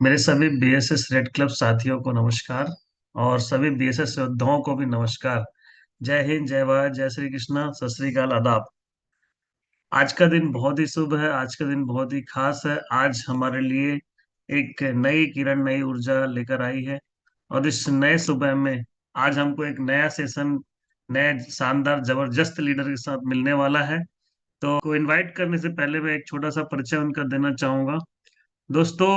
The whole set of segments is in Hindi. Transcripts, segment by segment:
मेरे सभी बीएसएस रेड क्लब साथियों को नमस्कार। और सभी बीएसएस योद्धाओं को भी नमस्कार। जय हिंद, जय भारत, जय श्री कृष्णा, सत श्री अकाल, आदाब। आज का दिन बहुत ही शुभ है, आज का दिन बहुत ही खास है। आज हमारे लिए एक नई किरण, नई ऊर्जा लेकर आई है। और इस नए सुबह में आज हमको एक नया सेशन, नए शानदार जबरदस्त लीडर के साथ मिलने वाला है। तो को इनवाइट करने से पहले मैं एक छोटा सा परिचय उनका देना चाहूंगा। दोस्तों,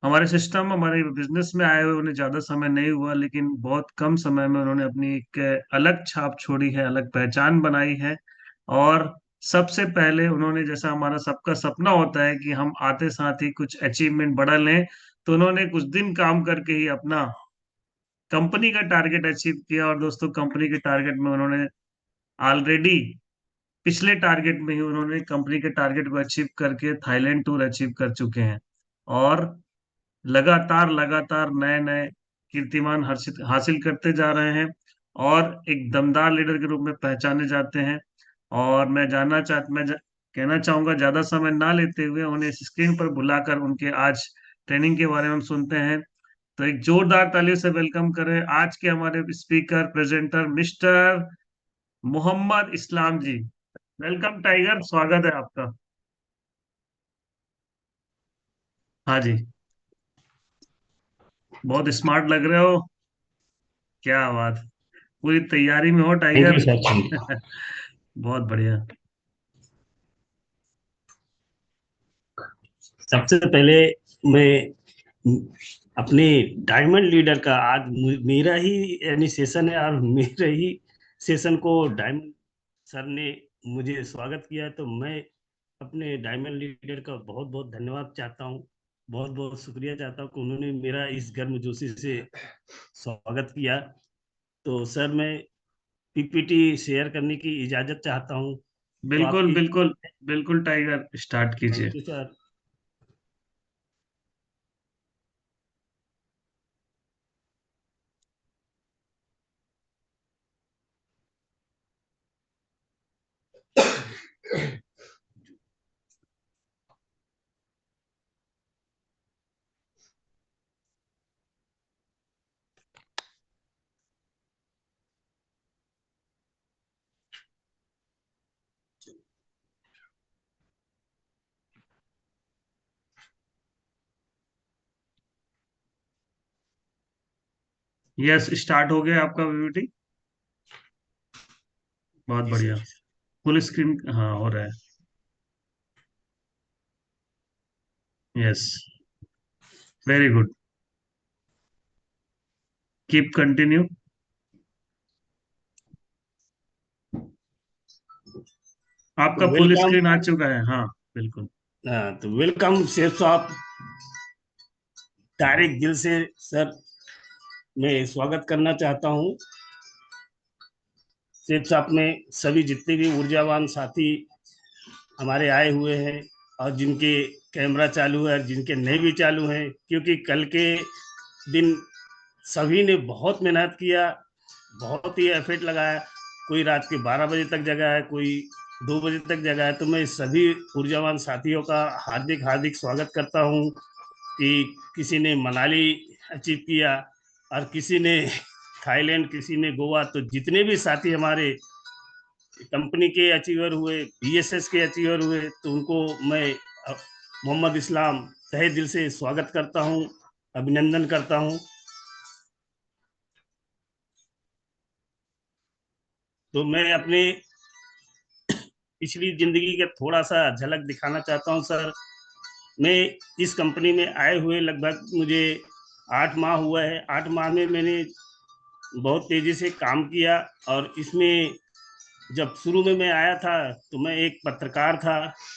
हमारे सिस्टम, हमारे बिजनेस में आए हुए उन्हें ज्यादा समय नहीं हुआ, लेकिन बहुत कम समय में उन्होंने अपनी एक अलग छाप छोड़ी है, अलग पहचान बनाई है। और सबसे पहले उन्होंने, जैसा हमारा सबका सपना होता है कि हम आते साथ ही कुछ अचीवमेंट बड़ा लें, तो उन्होंने कुछ दिन काम करके ही अपना कंपनी का टारगेट अचीव किया। और दोस्तों, कंपनी के टारगेट में उन्होंने ऑलरेडी पिछले टारगेट में ही उन्होंने कंपनी के टारगेट को अचीव करके थाईलैंड टूर अचीव कर चुके हैं। और लगातार लगातार नए नए कीर्तिमान हासिल हासिल करते जा रहे हैं और एक दमदार लीडर के रूप में पहचाने जाते हैं। और कहना चाहूंगा, ज्यादा समय ना लेते हुए उन्हें इस स्क्रीन पर बुलाकर उनके आज ट्रेनिंग के बारे में हम सुनते हैं। तो एक जोरदार तालियों से वेलकम करें आज के हमारे स्पीकर, प्रेजेंटर, मिस्टर मोहम्मद इस्लाम जी। वेलकम टाइगर, स्वागत है आपका। हाँ जी। बहुत स्मार्ट लग रहे हो। क्या बात। पूरी तैयारी में हो thank you tiger. Sir. Thank you. बहुत बढ़िया। सबसे पहले मैं अपने डायमंड लीडर का आज मेरा ही यानी सेशन है और मेरे ही सेशन को डायमंड सर ने मुझे स्वागत किया, तो मैं अपने डायमंड लीडर का बहुत बहुत धन्यवाद चाहता हूँ। बहुत बहुत शुक्रिया चाहता हूँ कि उन्होंने मेरा इस गर्मजोशी से स्वागत किया। तो सर, मैं पीपीटी शेयर करने की इजाजत चाहता हूँ। तो बिल्कुल आपकी। बिल्कुल। बिल्कुल टाइगर, स्टार्ट कीजिए। Thank you sir. Yes, start हो गया आपका पीपीटी। बहुत जी बढ़िया। सर। फुल स्क्रीन, हाँ, हो रहा है। Yes, very good. Keep continue. आपका तो फुल वेलकम। स्क्रीन आ चुका है, हाँ। बिल्कुल। हाँ, तो वेलकम शेफ साहब। तारिक दिल से सर मैं स्वागत करना चाहता हूँ। शेफ साहब में सभी जितने भी ऊर्जावान साथी हमारे आए हुए हैं, और जिनके कैमरा चालू है और जिनके नहीं भी चालू हैं, क्योंकि कल के दिन सभी ने बहुत मेहनत किया, बहुत ही एफर्ट लगाया। कोई रात के 12 बजे तक जगा है, कोई 2 बजे तक जगा है। तो मैं सभी ऊर्जावान साथियों का हार्दिक हार्दिक स्वागत करता हूँ कि किसी ने मनाली अचीव किया और किसी ने थाईलैंड, किसी ने गोवा। तो जितने भी साथी हमारे कंपनी के अचीवर हुए, बीएसएस के अचीवर हुए, तो उनको मैं मोहम्मद इस्लाम तहे दिल से स्वागत करता हूँ, अभिनंदन करता हूँ। तो मैं अपने पिछली जिंदगी का थोड़ा सा झलक दिखाना चाहता हूँ सर। मैं इस कंपनी में आए हुए लगभग मुझे 8 माह हुआ है। 8 माह में मैंने बहुत तेजी से काम किया। और इसमें जब शुरू में मैं आया था तो मैं एक पत्रकार था,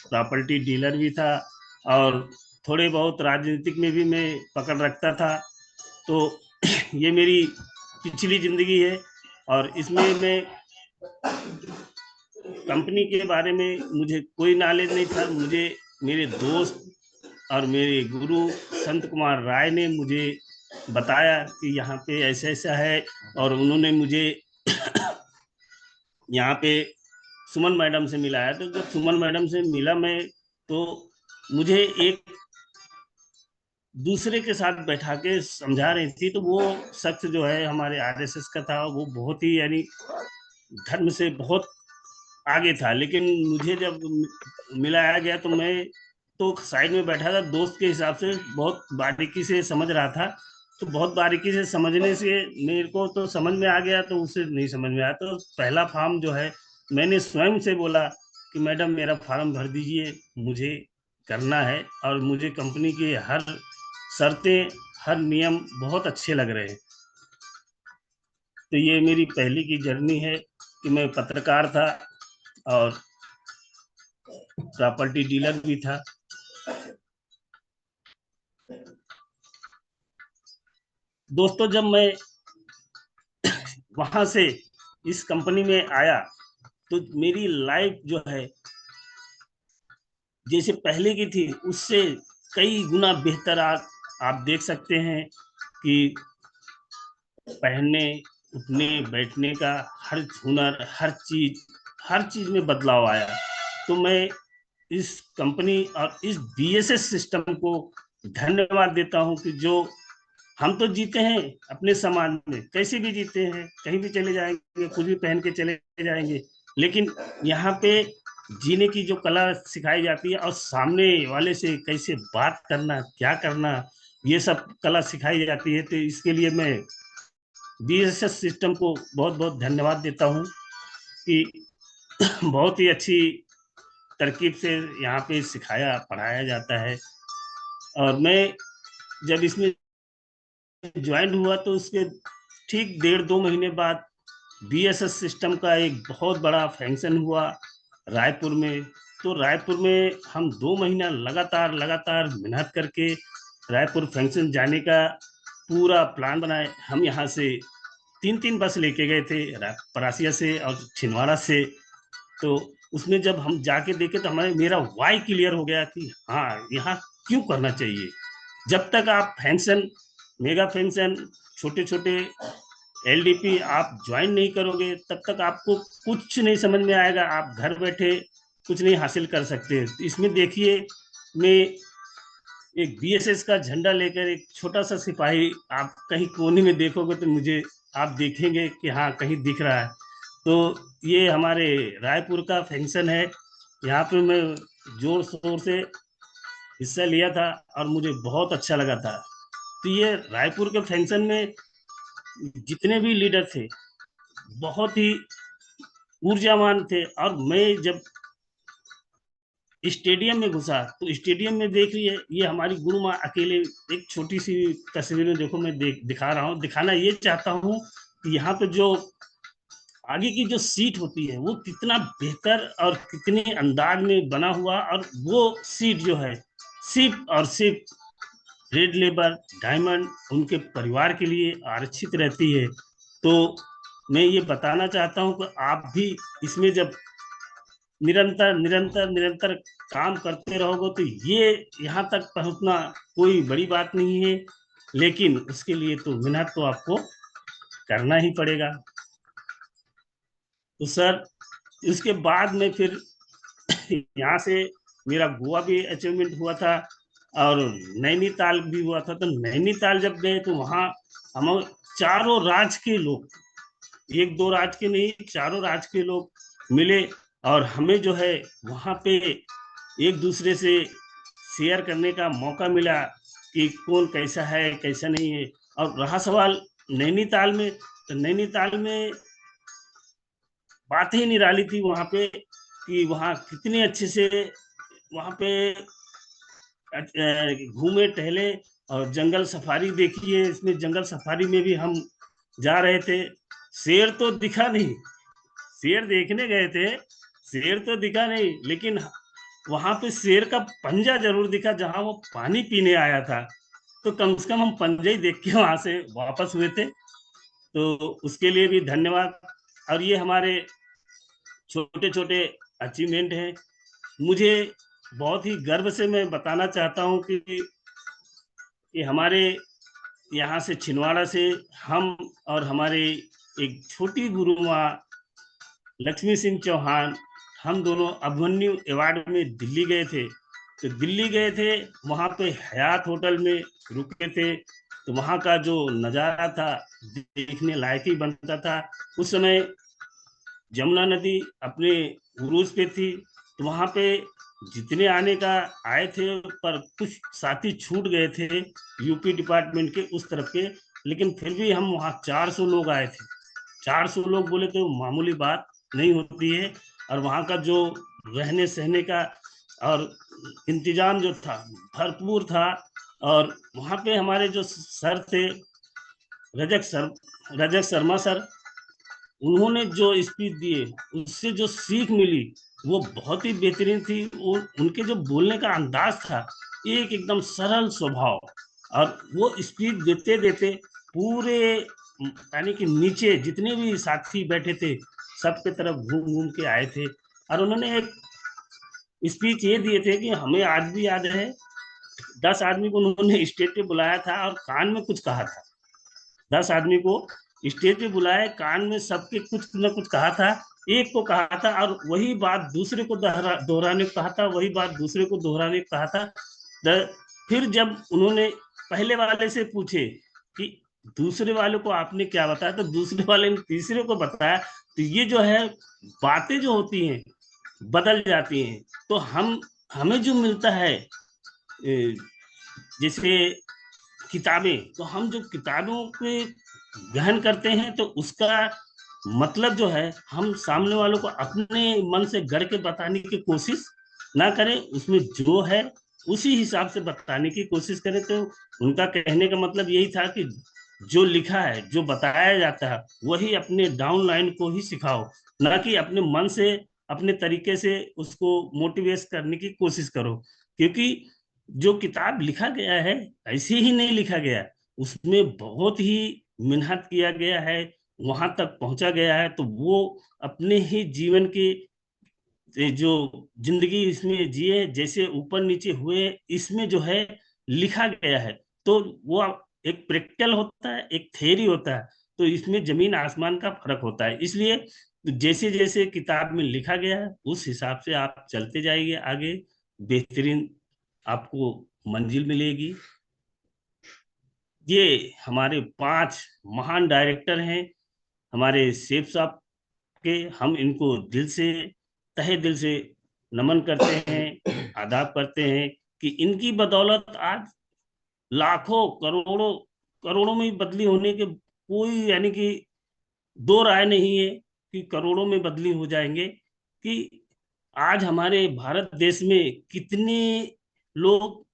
प्रॉपर्टी डीलर भी था, और थोड़े बहुत राजनीतिक में भी मैं पकड़ रखता था। तो ये मेरी पिछली जिंदगी है। और इसमें मैं कंपनी के बारे में मुझे कोई नॉलेज नहीं था। मुझे मेरे दोस्त और मेरे गुरु संत कुमार राय ने मुझे बताया कि यहाँ पे ऐसा ऐसा है। और उन्होंने मुझे यहाँ पे सुमन मैडम से मिलाया। तो जब सुमन मैडम से मिला मैं, तो मुझे एक दूसरे के साथ बैठा के समझा रही थी। तो वो शख्स जो है हमारे आरएसएस का था, वो बहुत ही यानी धर्म से बहुत आगे था। लेकिन मुझे जब मिलाया गया तो मैं तो साइड में बैठा था, दोस्त के हिसाब से बहुत बारीकी से समझ रहा था। तो बहुत बारीकी से समझने से मेरे को तो समझ में आ गया, तो उसे नहीं समझ में आया। तो पहला फॉर्म जो है मैंने स्वयं से बोला कि मैडम मेरा फॉर्म भर दीजिए, मुझे करना है, और मुझे कंपनी की हर शर्तें, हर नियम बहुत अच्छे लग रहे हैं। तो ये मेरी पहली की जर्नी है कि मैं पत्रकार था और प्रॉपर्टी डीलर भी था। दोस्तों, जब मैं वहां से इस कंपनी में आया तो मेरी लाइफ जो है जैसे पहले की थी उससे कई गुना बेहतर। आप देख सकते हैं कि पहनने, उठने, बैठने का हर हुनर, हर चीज में बदलाव आया। तो मैं इस कंपनी और इस बीएसएस सिस्टम को धन्यवाद देता हूं कि जो हम तो जीते हैं अपने समाज में, कैसे भी जीते हैं, कहीं भी चले जाएंगे, कुछ भी पहन के चले जाएंगे, लेकिन यहाँ पे जीने की जो कला सिखाई जाती है और सामने वाले से कैसे बात करना, क्या करना, ये सब कला सिखाई जाती है। तो इसके लिए मैं बीएसएस सिस्टम को बहुत बहुत धन्यवाद देता हूँ कि बहुत ही अच्छी तरकीब से यहाँ पे सिखाया पढ़ाया जाता है। और मैं जब इसमें ज्वाइन हुआ तो उसके ठीक 1.5-2 महीने बाद बीएसएस सिस्टम का एक बहुत बड़ा फंक्शन हुआ रायपुर में। तो रायपुर में हम 2 महीना लगातार लगातार मेहनत करके रायपुर फंक्शन जाने का पूरा प्लान बनाए। हम यहाँ से 3-3 बस लेके गए थे, परासिया से और छिंदवाड़ा से। तो उसमें जब हम जाके देखे तो हमारे मेरा वाई क्लियर हो गया कि हाँ, यहाँ क्यों करना चाहिए। जब तक आप फंक्शन, मेगा फंक्शन, छोटे छोटे एलडीपी आप ज्वाइन नहीं करोगे तब तक आपको कुछ नहीं समझ में आएगा, आप घर बैठे कुछ नहीं हासिल कर सकते। इसमें देखिए, मैं एक बीएसएस का झंडा लेकर एक छोटा सा सिपाही, आप कहीं कोने में देखोगे तो मुझे आप देखेंगे कि हाँ कहीं दिख रहा है। तो ये हमारे रायपुर का फंक्शन है, यहाँ पे मैं जोर शोर से हिस्सा लिया था और मुझे बहुत अच्छा लगा था। तो ये रायपुर के फंक्शन में जितने भी लीडर थे बहुत ही ऊर्जावान थे। और मैं जब स्टेडियम में घुसा तो स्टेडियम में देख रही ये हमारी गुरु माँ अकेले, एक छोटी सी तस्वीर में देखो, मैं दिखा रहा हूँ, दिखाना ये चाहता हूँ कि यहाँ पे जो आगे की जो सीट होती है वो कितना बेहतर और कितने अंदाज में बना हुआ, और वो सीट जो है सिर्फ और सिर्फ रेड लेबर डायमंड उनके परिवार के लिए आरक्षित रहती है। तो मैं ये बताना चाहता हूँ कि आप भी इसमें जब निरंतर निरंतर निरंतर काम करते रहोगे तो ये यहाँ तक पहुँचना कोई बड़ी बात नहीं है। लेकिन उसके लिए तो मेहनत तो आपको करना ही पड़ेगा। तो सर, उसके बाद में फिर यहाँ से मेरा गोवा भी अचीवमेंट हुआ था और नैनीताल भी हुआ था। तो नैनीताल जब गए तो वहाँ हम चारों राज्य के लोग, एक दो राज्य के नहीं, चारों राज्य के लोग मिले और हमें जो है वहाँ पे एक दूसरे से शेयर करने का मौका मिला कि कौन कैसा है कैसा नहीं है। और रहा सवाल नैनीताल में, तो नैनीताल में बात ही निराली थी वहाँ पे कि वहाँ कितने अच्छे से वहाँ पे घूमे टहले और जंगल सफारी देखिए। इसमें जंगल सफारी में भी हम जा रहे थे, शेर तो दिखा नहीं, शेर देखने गए थे, शेर तो दिखा नहीं, लेकिन वहां पे शेर का पंजा जरूर दिखा जहां वो पानी पीने आया था। तो कम से कम हम पंजे ही देख के वहां से वापस हुए थे। तो उसके लिए भी धन्यवाद। और ये हमारे छोटे छोटे अचीवमेंट हैं। मुझे बहुत ही गर्व से मैं बताना चाहता हूँ कि हमारे यहाँ से छिंदवाड़ा से हम और हमारे एक छोटी गुरु माँ लक्ष्मी सिंह चौहान, हम दोनों अभिमन्यु अवार्ड में दिल्ली गए थे। तो दिल्ली गए थे, वहां पे हयात होटल में रुके थे, तो वहां का जो नजारा था देखने लायक ही बनता था। उस समय जमुना नदी अपने उरूज पे थी, तो वहां पे जितने आने का आए थे, पर कुछ साथी छूट गए थे यूपी डिपार्टमेंट के उस तरफ के, लेकिन फिर भी हम वहाँ 400 लोग आए थे। 400 लोग बोले तो मामूली बात नहीं होती है। और वहाँ का जो रहने सहने का और इंतजाम जो था भरपूर था। और वहाँ पे हमारे जो सर थे, रजक सर, रजक शर्मा सर, उन्होंने जो स्पीच दिए उससे जो सीख मिली वो बहुत ही बेहतरीन थी। उनके जो बोलने का अंदाज था एक एकदम सरल स्वभाव, और वो स्पीच देते देते पूरे यानी कि नीचे जितने भी साथी बैठे थे सबके तरफ घूम घूम के आए थे। और उन्होंने एक स्पीच ये दिए थे कि हमें आज भी याद है, 10 आदमी को उन्होंने स्टेज पे बुलाया था और कान में कुछ कहा था। 10 आदमी को स्टेज पे बुलाए, कान में सबके कुछ न कुछ कहा था। एक को कहा था और वही बात दूसरे को दोहराने को कहा था, वही बात दूसरे को दोहराने को कहा था। फिर जब उन्होंने पहले वाले से पूछे कि दूसरे वाले को आपने क्या बताया, तो दूसरे वाले ने तीसरे को बताया। तो ये जो है बातें जो होती हैं बदल जाती हैं। तो हमें जो मिलता है जैसे किताबें, तो हम जो किताबों पे ग्रहण करते हैं तो उसका मतलब जो है हम सामने वालों को अपने मन से गढ़ के बताने की कोशिश ना करें, उसमें जो है उसी हिसाब से बताने की कोशिश करें। तो उनका कहने का मतलब यही था कि जो लिखा है, जो बताया जाता है, वही अपने डाउन लाइन को ही सिखाओ, ना कि अपने मन से अपने तरीके से उसको मोटिवेट करने की कोशिश करो। क्योंकि जो किताब लिखा गया है ऐसे ही नहीं लिखा गया, उसमें बहुत ही मेहनत किया गया है, वहां तक पहुंचा गया है। तो वो अपने ही जीवन के जो जिंदगी इसमें जिए, जैसे ऊपर नीचे हुए, इसमें जो है लिखा गया है। तो वो एक प्रैक्टिकल होता है, एक थ्योरी होता है। तो इसमें जमीन आसमान का फर्क होता है। इसलिए जैसे जैसे किताब में लिखा गया है उस हिसाब से आप चलते जाइए आगे, बेहतरीन आपको मंजिल मिलेगी। ये हमारे 5 महान डायरेक्टर हैं, हमारे शेफ साहब के। हम इनको दिल से, तहे दिल से नमन करते हैं, आदाब करते हैं कि इनकी बदौलत आज लाखों करोड़ों करोड़ों में बदली होने के कोई यानी कि दो राय नहीं है कि करोड़ों में बदली हो जाएंगे। कि आज हमारे भारत देश में कितने लोग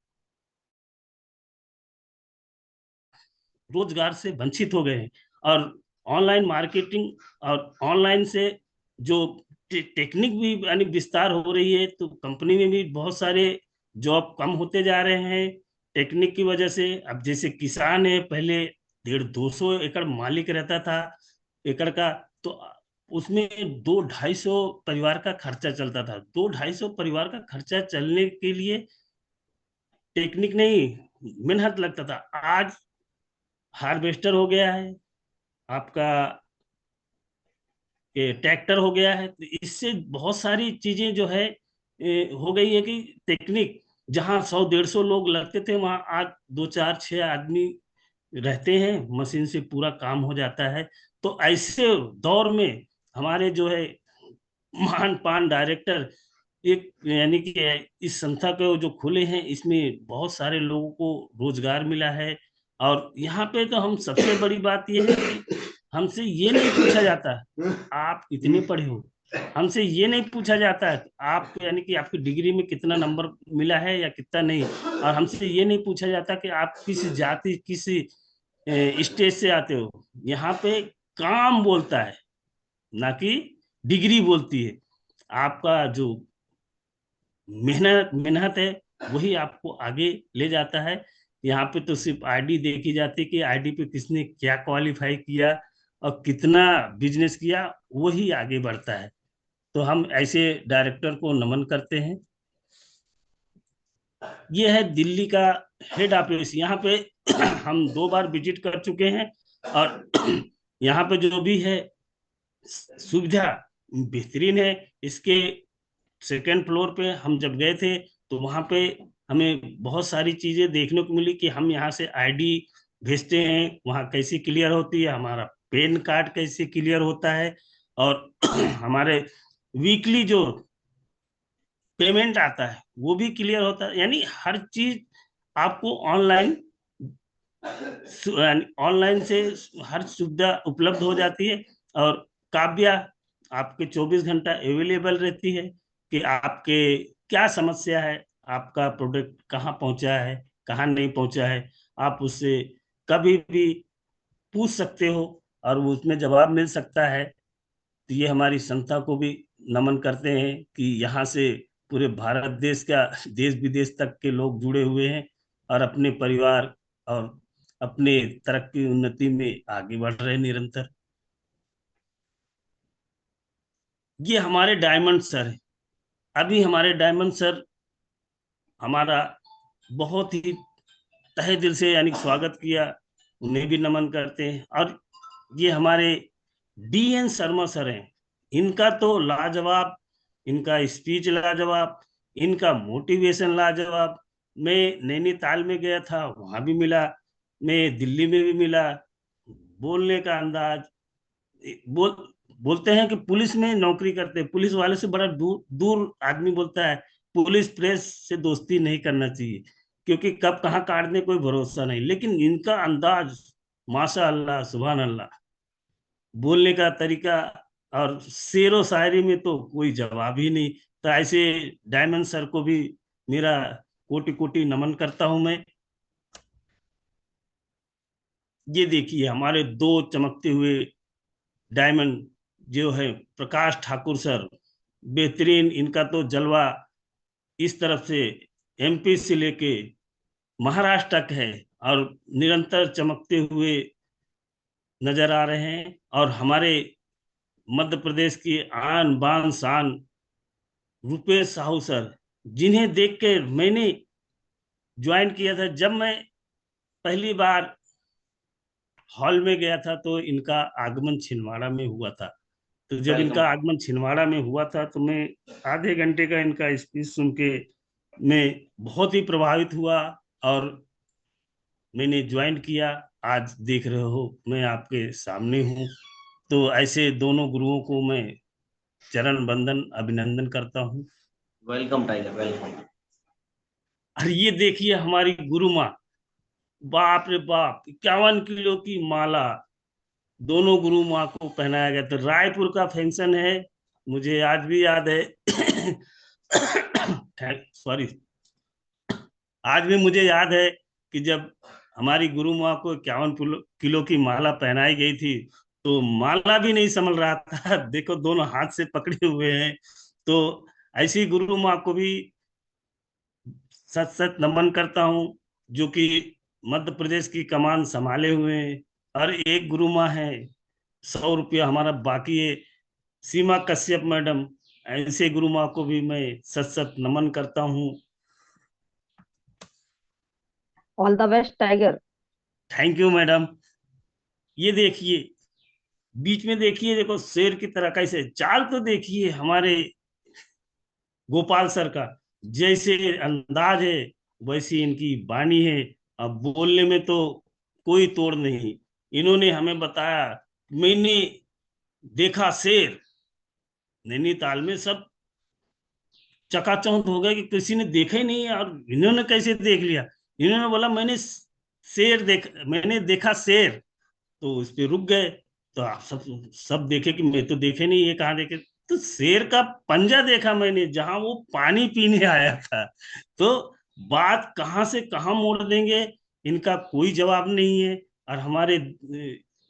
रोजगार से वंचित हो गए हैं। और ऑनलाइन मार्केटिंग और ऑनलाइन से जो टेक्निक भी यानी विस्तार हो रही है, तो कंपनी में भी बहुत सारे जॉब कम होते जा रहे हैं टेक्निक की वजह से। अब जैसे किसान है, पहले 150-200 एकड़ मालिक रहता था एकड़ का, तो उसमें 200-250 परिवार का खर्चा चलता था। 200-250 परिवार का खर्चा चलने के लिए टेक्निक नहीं, मेहनत लगता था। आज हार्वेस्टर हो गया है आपका, ये ट्रैक्टर हो गया है, तो इससे बहुत सारी चीजें जो है हो गई है कि टेक्निक, जहाँ 100-150 लोग लगते थे वहां आज 2-4-6 आदमी रहते हैं, मशीन से पूरा काम हो जाता है। तो ऐसे दौर में हमारे जो है महान पान डायरेक्टर एक यानी कि इस संस्था को जो खुले हैं, इसमें बहुत सारे लोगों को रोजगार मिला है। और यहाँ पे तो हम सबसे बड़ी बात यह है कि हमसे ये नहीं पूछा जाता आप कितने पढ़े हो, हमसे ये नहीं पूछा जाता है आप यानी कि आपकी डिग्री में कितना नंबर मिला है या कितना नहीं। और हमसे ये नहीं पूछा जाता कि आप किस जाति, किस स्टेज से आते हो। यहाँ पे काम बोलता है, ना कि डिग्री बोलती है। आपका जो मेहनत मेहनत है वही आपको आगे ले जाता है। यहाँ पे तो सिर्फ आईडी देखी जाती है कि आईडी पे किसने क्या क्वालिफाई किया और कितना बिजनेस किया, वही आगे बढ़ता है। तो हम ऐसे डायरेक्टर को नमन करते हैं। ये है दिल्ली का हेड ऑफिस। यहाँ पे हम 2 बार विजिट कर चुके हैं। और यहाँ पे जो भी है सुविधा बेहतरीन है। इसके सेकेंड फ्लोर पे हम जब गए थे तो वहां पे हमें बहुत सारी चीजें देखने को मिली कि हम यहाँ से आईडी भेजते हैं, वहाँ कैसे क्लियर होती है, हमारा पैन कार्ड कैसे क्लियर होता है, और हमारे वीकली जो पेमेंट आता है वो भी क्लियर होता है। यानी हर चीज आपको ऑनलाइन, ऑनलाइन से हर सुविधा उपलब्ध हो जाती है। और काव्या आपके 24 घंटा अवेलेबल रहती है कि आपके क्या समस्या है, आपका प्रोडक्ट कहाँ पहुंचा है, कहाँ नहीं पहुंचा है, आप उससे कभी भी पूछ सकते हो और वो उसमें जवाब मिल सकता है। तो ये हमारी संस्था को भी नमन करते हैं कि यहाँ से पूरे भारत देश का, देश विदेश तक के लोग जुड़े हुए हैं और अपने परिवार और अपने तरक्की उन्नति में आगे बढ़ रहे हैं निरंतर। ये हमारे डायमंड सर है। अभी हमारे डायमंड सर हमारा बहुत ही तहे दिल से यानी स्वागत किया, उन्हें भी नमन करते हैं। और ये हमारे DN शर्मा सर हैं, इनका तो लाजवाब, इनका स्पीच लाजवाब, इनका मोटिवेशन लाजवाब। मैं नैनीताल में गया था, वहां भी मिला, मैं दिल्ली में भी मिला। बोलने का अंदाज, बोल बोलते हैं कि पुलिस में नौकरी करते हैं, पुलिस वाले से बड़ा दूर दूर आदमी बोलता है पुलिस प्रेस से दोस्ती नहीं करना चाहिए, क्योंकि कब कहाँ काट दे कोई भरोसा नहीं। लेकिन इनका अंदाज, माशा अल्लाह, सुभान अल्लाह, बोलने का तरीका और शेरो शायरी में तो कोई जवाब ही नहीं। तो ऐसे डायमंड सर को भी मेरा कोटि कोटि नमन करता हूं मैं। ये देखिए हमारे दो चमकते हुए डायमंड जो है, प्रकाश ठाकुर सर, बेहतरीन, इनका तो जलवा इस तरफ से MP से लेके महाराष्ट्र तक है और निरंतर चमकते हुए नजर आ रहे हैं। और हमारे मध्य प्रदेश की आन बान शान रुपेश साहू सर, जिन्हें देख के मैंने ज्वाइन किया था। जब मैं पहली बार हॉल में गया था तो इनका आगमन छिंदवाड़ा में हुआ था। तो जब वेलकम। इनका आगमन छिंदवाड़ा में हुआ था तो मैं आधे घंटे का इनका स्पीच सुन के मैं बहुत ही प्रभावित हुआ और मैंने ज्वाइन किया। आज देख रहे हो मैं आपके सामने हूँ। तो ऐसे दोनों गुरुओं को मैं चरण बंदन अभिनंदन करता हूँ। Welcome tiger, welcome. और ये देखिए हमारी गुरु माँ, बाप रे बाप, 51 किलो की माला दोनों गुरु माँ को पहनाया गया। तो रायपुर का फंक्शन है, मुझे आज भी याद है। सॉरी, आज भी मुझे याद है कि जब हमारी गुरु माँ को 51 किलो की माला पहनाई गई थी तो माला भी नहीं संभल रहा था। देखो दोनों हाथ से पकड़े हुए हैं। तो ऐसी गुरु माँ को भी सच सच नमन करता हूँ, जो कि मध्य प्रदेश की कमान संभाले हुए हैं। और एक गुरु माँ है, 100 रुपया हमारा बाकी है, सीमा कश्यप मैडम। ऐसे गुरु माँ को भी मैं सच सच नमन करता हूँ। All the best tiger. Thank you madam. ये देखिए बीच में देखिए, देखो शेर की तरह कैसे चाल, तो देखिए हमारे गोपाल सर का जैसे अंदाज है वैसी इनकी वाणी है। अब बोलने में तो कोई तोड़ नहीं। इन्होंने हमें बताया, मैंने देखा शेर। नैनीताल में सब चकाचौंध हो गए कि किसी ने देखा ही नहीं है और इन्होंने कैसे देख लिया। इन्होंने बोला मैंने देखा शेर। तो उस पे रुक गए। तो आप सब सब देखे कि मैं तो देखे नहीं, ये कहाँ देखे। तो शेर का पंजा देखा मैंने, जहां वो पानी पीने आया था। तो बात कहाँ से कहाँ मोड़ देंगे, इनका कोई जवाब नहीं है। और हमारे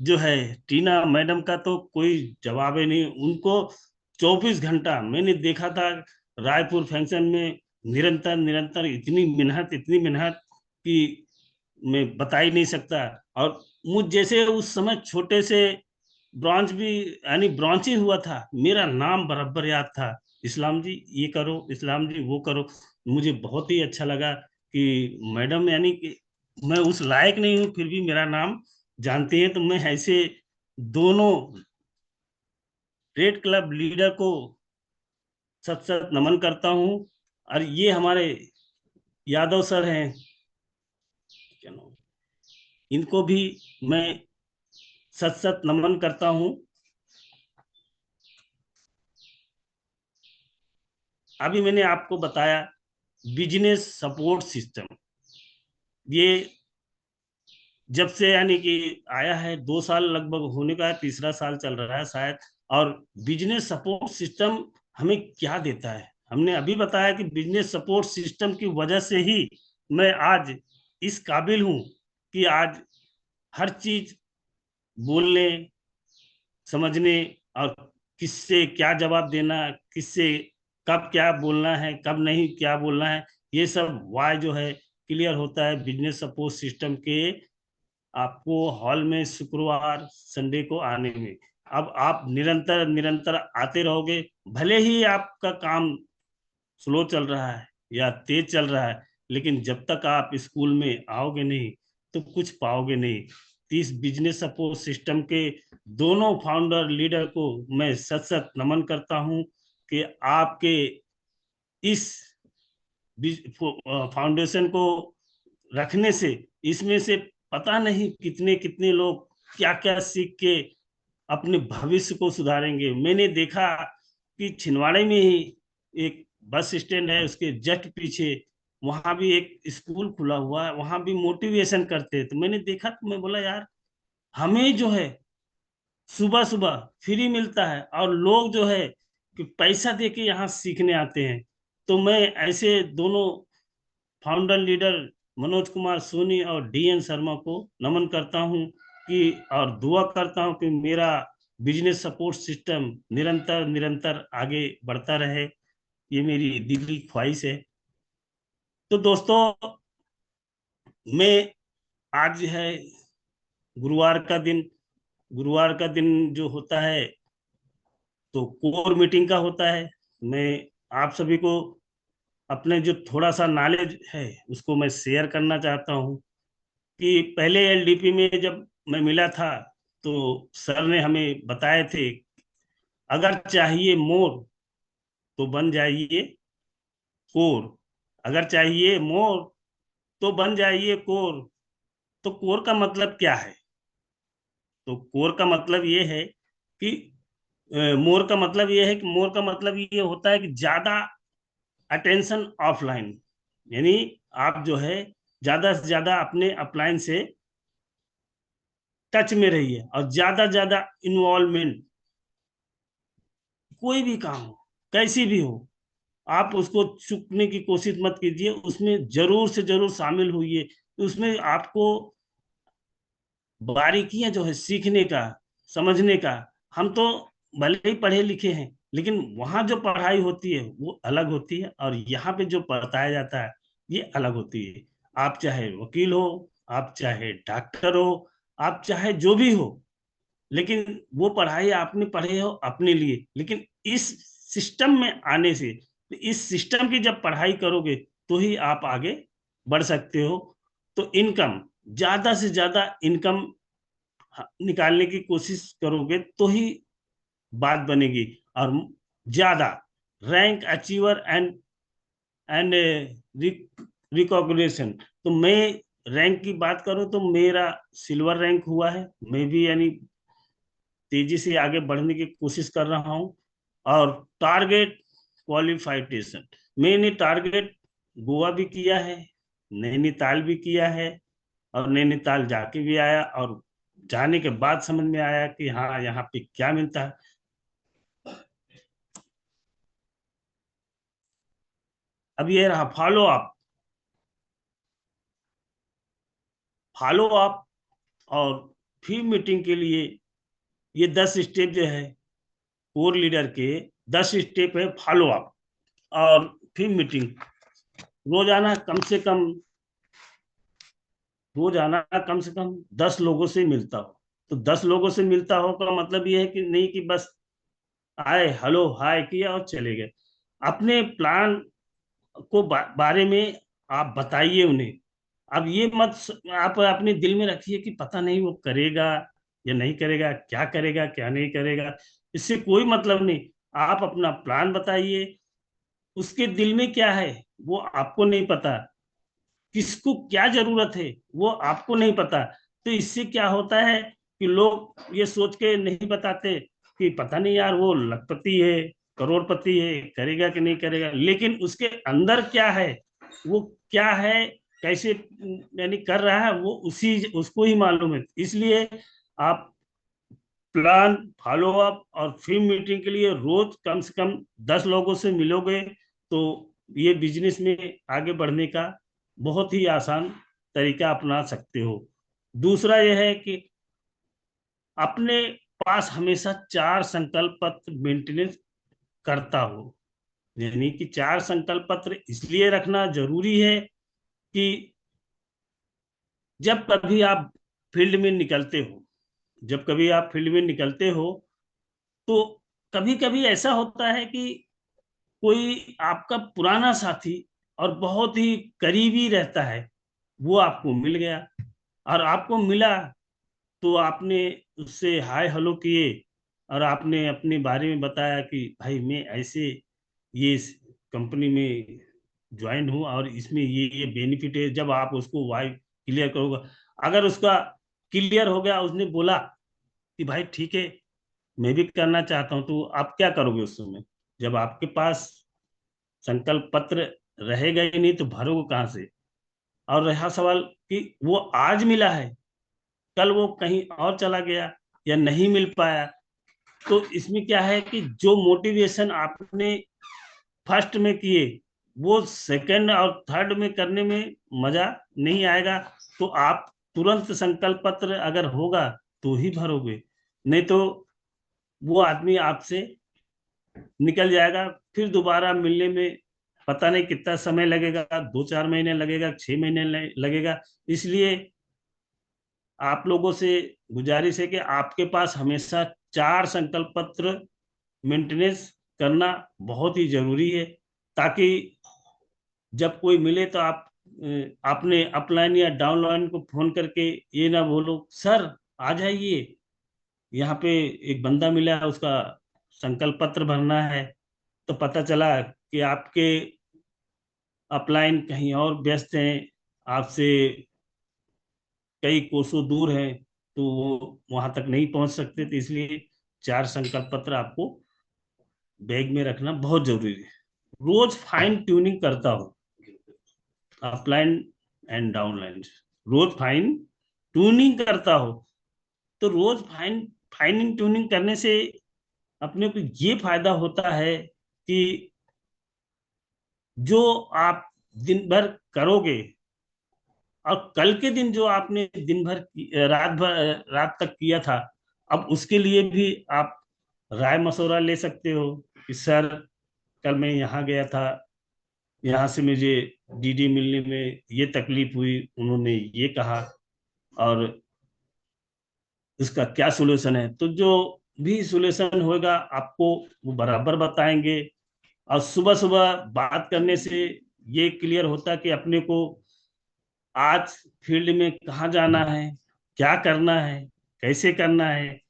जो है टीना मैडम का तो कोई जवाब ही नहीं। उनको 24 घंटा मैंने देखा था रायपुर फंक्शन में, निरंतर निरंतर इतनी मेहनत कि मैं बता ही नहीं सकता। और मुझ जैसे उस समय छोटे से ब्रॉन्ज भी, यानी ब्रॉन्ज ही हुआ था, मेरा नाम बराबर याद था, इस्लाम जी ये करो, इस्लाम जी वो करो। मुझे बहुत ही अच्छा लगा कि मैडम, यानी कि मैं उस लायक नहीं हूँ फिर भी मेरा नाम जानते हैं। तो मैं ऐसे दोनों रेड क्लब लीडर को सत सत नमन करता हूँ। और ये हमारे यादव सर हैं, क्या नाम, इनको भी मैं सत सत नमन करता हूं। अभी मैंने आपको बताया बिजनेस सपोर्ट सिस्टम, ये जब से यानी कि आया है 2 साल लगभग होने का है, तीसरा साल चल रहा है शायद। और बिजनेस सपोर्ट सिस्टम हमें क्या देता है, हमने अभी बताया कि बिजनेस सपोर्ट सिस्टम की वजह से ही मैं आज इस काबिल हूं कि आज हर चीज बोलने, समझने और किससे क्या जवाब देना, किससे कब क्या बोलना है, कब नहीं क्या बोलना है, ये सब वाय जो है क्लियर होता है बिजनेस सपोर्ट सिस्टम के आपको हॉल में शुक्रवार संडे को आने में। अब आप निरंतर निरंतर आते रहोगे, भले ही आपका काम स्लो चल रहा है या तेज चल रहा है, लेकिन जब तक आप स्कूल में आओगे नहीं तो कुछ पाओगे नहीं। तो इस बिजनेस सपोर्ट सिस्टम के दोनों फाउंडर लीडर को मैं सत सत नमन करता हूं कि आपके इस फाउंडेशन को रखने से, इसमें से पता नहीं कितने कितने लोग क्या क्या सीख के अपने भविष्य को सुधारेंगे। मैंने देखा कि छिंदवाड़े में ही एक बस स्टैंड है, उसके जस्ट पीछे वहां भी एक स्कूल खुला हुआ है, वहां भी मोटिवेशन करते हैं। तो मैंने देखा तो मैं बोला यार, हमें जो है सुबह सुबह फ्री मिलता है और लोग जो है कि पैसा दे के यहाँ सीखने आते हैं। तो मैं ऐसे दोनों फाउंडर लीडर मनोज कुमार सोनी और डीएन शर्मा को नमन करता हूं कि, और दुआ करता हूं कि मेरा बिजनेस सपोर्ट सिस्टम निरंतर निरंतर आगे बढ़ता रहे। ये मेरी दिली ख्वाहिश है। तो दोस्तों, मैं आज है गुरुवार का दिन, गुरुवार का दिन जो होता है तो कोर मीटिंग का होता है। मैं आप सभी को अपने जो थोड़ा सा नॉलेज है उसको मैं शेयर करना चाहता हूँ कि पहले एलडीपी में जब मैं मिला था तो सर ने हमें बताए थे, अगर चाहिए मोर तो बन जाइए कोर, अगर चाहिए मोर तो बन जाइए कोर। तो कोर का मतलब क्या है? तो कोर का मतलब ये है कि मोर का मतलब ये है कि मोर का मतलब ये होता है कि ज्यादा अटेंशन ऑफलाइन, यानी आप जो है ज्यादा से ज्यादा अपने अपलाइन से टच में रहिए और ज्यादा ज्यादा इन्वॉल्वमेंट, कोई भी काम हो कैसी भी हो आप उसको चूकने की कोशिश मत कीजिए, उसमें जरूर से जरूर शामिल होइए। उसमें आपको बारीकियां जो है सीखने का, समझने का, हम तो भले ही पढ़े लिखे हैं लेकिन वहां जो पढ़ाई होती है वो अलग होती है और यहाँ पे जो बताया जाता है ये अलग होती है। आप चाहे वकील हो, आप चाहे डॉक्टर हो, आप चाहे जो भी हो, लेकिन वो पढ़ाई आपने पढ़े हो अपने लिए, लेकिन इस सिस्टम में आने से, इस सिस्टम की जब पढ़ाई करोगे तो ही आप आगे बढ़ सकते हो। तो इनकम, ज्यादा से ज्यादा इनकम निकालने की कोशिश करोगे तो ही बात बनेगी। और ज्यादा rank achiever and and recognition, तो मैं रैंक की बात करूं तो मेरा सिल्वर रैंक हुआ है, मैं भी यानी तेजी से आगे बढ़ने की कोशिश कर रहा हूं। और टारगेट क्वालिफिकेशन, मैंने टारगेट गोवा भी किया है, नैनीताल भी किया है, और नैनीताल जाके भी आया और जाने के बाद समझ में आया कि हाँ यहाँ पे क्या मिलता है। अब ये रहा फॉलो अप, फॉलो अप और फिर मीटिंग के लिए ये 10 स्टेप जो है कोर लीडर के, 10 स्टेप है फॉलो अप और फिर मीटिंग। रोजाना कम से कम, रोजाना कम से कम 10 लोगों से मिलता हो। तो 10 लोगों से मिलता हो का मतलब ये है कि नहीं कि बस आए हेलो हाय किया और चले गए। अपने प्लान को बारे में आप बताइए उन्हें। अब ये मत आप अपने दिल में रखिए कि पता नहीं वो करेगा या नहीं करेगा, क्या करेगा क्या नहीं करेगा, इससे कोई मतलब नहीं। आप अपना प्लान बताइए, उसके दिल में क्या है वो आपको नहीं पता, किसको क्या जरूरत है वो आपको नहीं पता। तो इससे क्या होता है कि लोग ये सोच के नहीं बताते कि पता नहीं यार वो लखपति है, करोड़पति है, करेगा कि नहीं करेगा, लेकिन उसके अंदर क्या है, वो क्या है, कैसे यानी कर रहा है, वो उसी उसको ही मालूम है। इसलिए आप प्लान, फॉलो अप और फिल्म मीटिंग के लिए रोज कम से कम 10 लोगों से मिलोगे तो ये बिजनेस में आगे बढ़ने का बहुत ही आसान तरीका अपना सकते हो। दूसरा यह है कि अपने पास हमेशा 4 संकल्प पत्र मेंटेनेंस करता हो। यानी कि 4 संकल्प पत्र इसलिए रखना जरूरी है कि जब कभी आप फील्ड में निकलते हो, जब कभी आप फील्ड में निकलते हो तो कभी कभी ऐसा होता है कि कोई आपका पुराना साथी और बहुत ही करीबी रहता है, वो आपको मिल गया, और आपको मिला तो आपने उससे हाय हेलो किए और आपने अपने बारे में बताया कि भाई मैं ऐसे ये कंपनी में ज्वाइन हूँ और इसमें ये बेनिफिट है। जब आप उसको वाई क्लियर करोगे, अगर उसका क्लियर हो गया, उसने बोला कि भाई ठीक है मैं भी करना चाहता हूँ, तो आप क्या करोगे उस समय? जब आपके पास संकल्प पत्र रहेगा ही नहीं तो भरोगे कहाँ से? और रहा सवाल कि वो आज मिला है, कल वो कहीं और चला गया या नहीं मिल पाया, तो इसमें क्या है कि जो मोटिवेशन आपने फर्स्ट में किए वो सेकंड और थर्ड में करने में मजा नहीं आएगा। तो आप तुरंत संकल्प पत्र अगर होगा तो ही भरोगे, नहीं तो वो आदमी आपसे निकल जाएगा। फिर दोबारा मिलने में पता नहीं कितना समय लगेगा, 2-4 महीने लगेगा, 6 महीने लगेगा। इसलिए आप लोगों से गुजारिश है कि आपके पास हमेशा 4 संकल्प पत्र मेंटेनेंस करना बहुत ही जरूरी है, ताकि जब कोई मिले तो आप अपने अपलाइन या डाउनलाइन को फोन करके ये ना बोलो सर आ जाइए, यहाँ पे एक बंदा मिला है उसका संकल्प पत्र भरना है, तो पता चला कि आपके अपलाइन कहीं और व्यस्त हैं, आपसे कई कोसों दूर हैं, तो वो वहां तक नहीं पहुंच सकते। तो इसलिए 4 संकल्प पत्र आपको बैग में रखना बहुत जरूरी है। रोज फाइन ट्यूनिंग करता हो अपलाइन एंड डाउनलाइन, रोज फाइन ट्यूनिंग करता हो। तो रोज फाइनिंग ट्यूनिंग करने से अपने को ये फायदा होता है कि जो आप दिन भर करोगे और कल के दिन जो आपने दिन भर रात तक किया था, अब उसके लिए भी आप राय मशवरा ले सकते हो कि सर कल मैं यहाँ गया था, यहाँ से मुझे डीडी मिलने में ये तकलीफ हुई, उन्होंने ये कहा और इसका क्या सॉल्यूशन है। तो जो भी सॉल्यूशन होगा आपको वो बराबर बताएंगे। और सुबह सुबह बात करने से ये क्लियर होता कि अपने को आज फील्ड में कहाँ जाना है, क्या करना है, कैसे करना है।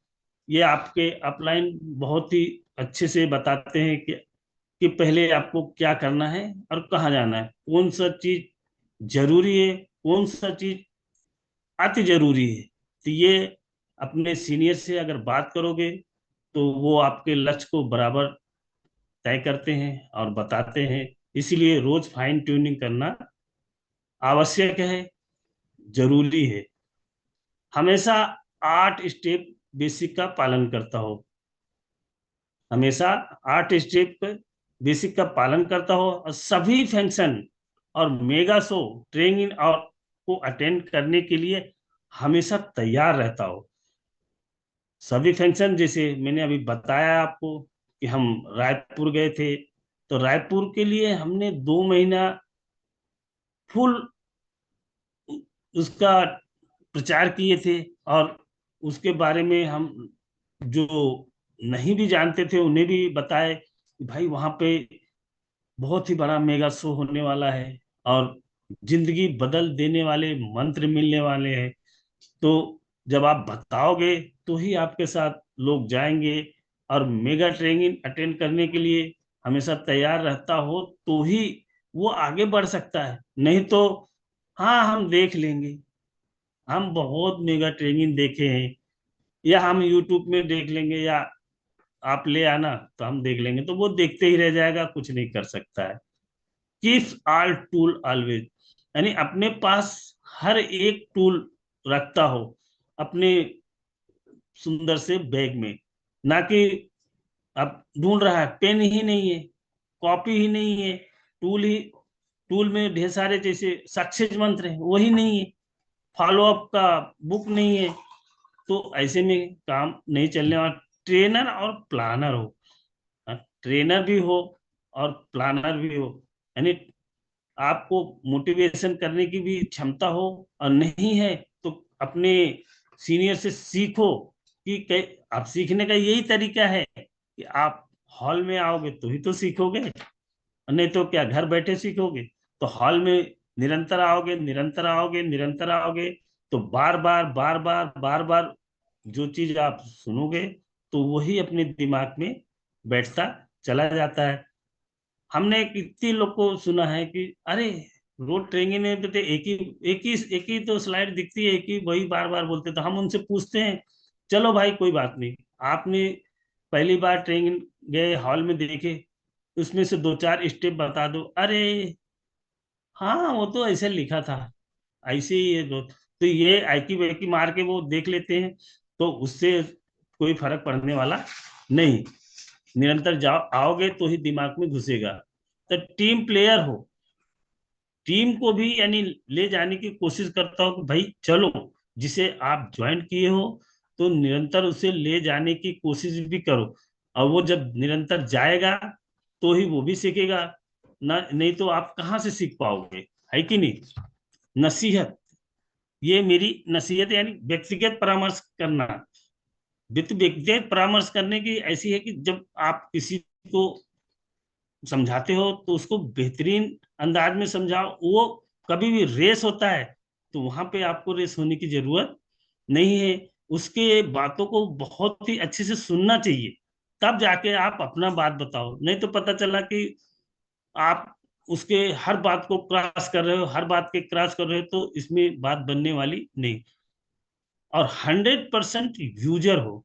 ये आपके अपलाइन बहुत ही अच्छे से बताते हैं कि पहले आपको क्या करना है और कहाँ जाना है, कौन सा चीज जरूरी है, कौन सा चीज अति जरूरी है। तो ये अपने सीनियर से अगर बात करोगे तो वो आपके लक्ष्य को बराबर तय करते हैं और बताते हैं। इसीलिए रोज फाइन ट्यूनिंग करना आवश्यक है, जरूरी है। हमेशा 8 स्टेप बेसिक का पालन करता हो, हमेशा 8 स्टेप बेसिक का पालन करता हो और सभी फंक्शन और मेगा शो ट्रेनिंग और को अटेंड करने के लिए हमेशा तैयार रहता हो। सभी फंक्शन जैसे मैंने अभी बताया आपको कि हम रायपुर गए थे, तो रायपुर के लिए हमने 2 महीना फुल उसका प्रचार किए थे। और उसके बारे में हम जो नहीं भी जानते थे उन्हें भी बताए कि भाई वहां पे बहुत ही बड़ा मेगा शो होने वाला है और जिंदगी बदल देने वाले मंत्र मिलने वाले हैं। तो जब आप बताओगे तो ही आपके साथ लोग जाएंगे। और मेगा ट्रेनिंग अटेंड करने के लिए हमेशा तैयार रहता हो तो ही वो आगे बढ़ सकता है, नहीं तो हाँ हम देख लेंगे, हम बहुत मेगा ट्रेनिंग देखे हैं, या हम यूट्यूब में देख लेंगे, या आप ले आना तो हम देख लेंगे, तो वो देखते ही रह जाएगा, कुछ नहीं कर सकता है। कीप्स ऑल टूल ऑलवेज, यानी अपने पास हर एक टूल रखता हो अपने सुंदर से बैग में, ना कि अब ढूंढ रहा है, पेन ही नहीं है, कॉपी ही नहीं है, टूल में ढेर सारे जैसे सक्सेस मंत्र है वही नहीं है, फॉलो अप का बुक नहीं है, तो ऐसे में काम नहीं चलने वाला। ट्रेनर और प्लानर हो, ट्रेनर भी हो और प्लानर भी हो, यानी आपको मोटिवेशन करने की भी क्षमता हो, और नहीं है तो अपने सीनियर से सीखो कि आप सीखने का यही तरीका है कि आप हॉल में आओगे तो ही तो सीखोगे, नहीं तो क्या घर बैठे सीखोगे। तो हॉल में निरंतर आओगे, निरंतर आओगे, निरंतर आओगे, तो बार बार बार बार बार बार जो चीज आप सुनोगे तो वही अपने दिमाग में बैठता चला जाता है। हमने कितने लोग को सुना है कि अरे रोड ट्रेनिंग में तो एक ही तो स्लाइड दिखती है, एक ही वही बार बार बोलते, तो हम उनसे पूछते हैं, चलो भाई कोई बात नहीं, आपने पहली बार ट्रेनिंग गए हॉल में देखे, उसमें से दो चार स्टेप बता दो, अरे हाँ वो तो ऐसे लिखा था, ऐसे ही है तो ये आइकी वाइकी मार के वो देख लेते हैं, तो उससे कोई फर्क पड़ने वाला नहीं। निरंतर जाओ आओगे तो ही दिमाग में घुसेगा। तो टीम प्लेयर हो, टीम को भी यानी ले जाने की कोशिश करता हो कि भाई चलो, जिसे आप ज्वाइन किए हो तो निरंतर उसे ले जाने की कोशिश भी करो, और वो जब निरंतर जाएगा तो ही वो भी सीखेगा, ना नहीं तो आप कहाँ से सीख पाओगे, है कि नहीं। नसीहत, ये मेरी नसीहत है, यानी व्यक्तिगत परामर्श करना। व्यक्तिगत परामर्श करने की ऐसी है कि जब आप किसी को समझाते हो तो उसको बेहतरीन अंदाज में समझाओ। वो कभी भी रेस होता है तो वहां पे आपको रेस होने की जरूरत नहीं है, उसके बातों को बहुत ही अच्छे से सुनना चाहिए, तब जाके आप अपना बात बताओ, नहीं तो पता चला कि आप उसके हर बात को क्रॉस कर रहे हो, हर बात के क्रॉस कर रहे हो, तो इसमें बात बनने वाली नहीं। और 100% यूजर हो,